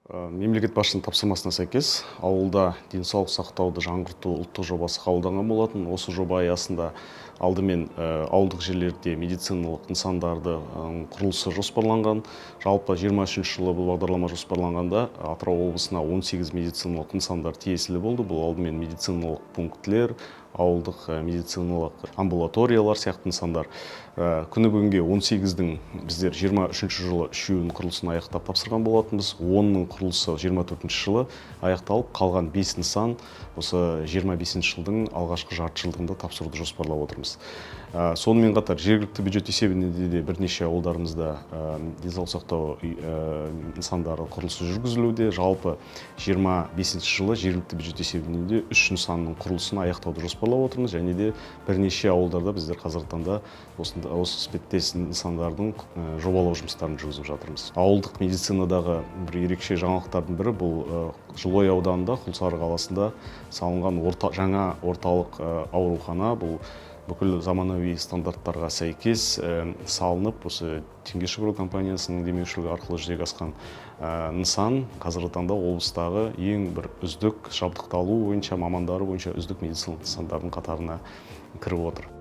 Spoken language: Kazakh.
Мемлекет басшысының тапсырмасына сәйкес ауылда денсаулық сақтауды жаңғырту ұлттық жобасы қабылданған болатын. Осы жоба аясында алдымен ауылдық жерлерде медициналық нысандарды құрылысы жоспарланған. Жалпы 23 жылы бұл бағдарлама жоспарланғанда Атырау облысына 18 медициналық нысандар тиесілі болды. Бұл алдымен медициналық пунктілер, ауылдық медициналық амбулаториялар сияқты нысандар. Күні бүгінге 18-дің біздер 23 жылы 3-інің құрылысын аяқтап тапсырған болатынбыз. 10-ның құрылысы 24 жылы аяқталып, қалған 5 нысан осы 25 жылдың алғашқы жарты жылдығында тапсыруды жоспарлап отырмыз. Сонымен қатар жергілікті бюджет есебінен де бірнеше ауылдарымызда денсаулық сақтау нысандары құрылысы жүргізілуде. Жалпы 25 жылы жергілікті бюджет есебінен де 3 нысанның құрылысын аяқтауды жоспарлап отырмыз, және де бірнеше ауылдарда біздер қазіргі таңда осы іспеттес нысандардың жобалау жұмыстарын жүргізіп жатырмыз. Ауылдық медицинадағы бір ерекше жаңалықтардың бірі бұл Жылыой ауданында, Құлсары қаласында салынған жаңа орталық аурухана. Бұл бүкіл заманауи стандарттарға сәйкес салынып, осы Теңгешевройл компаниясының демеушілігі арқылы жүзеге асқан нысан қазіргі таңда облыстағы ең бір үздік жабдықталу бойынша, мамандары бойынша үздік медициналық нысандардың қатарына кіріп отыр.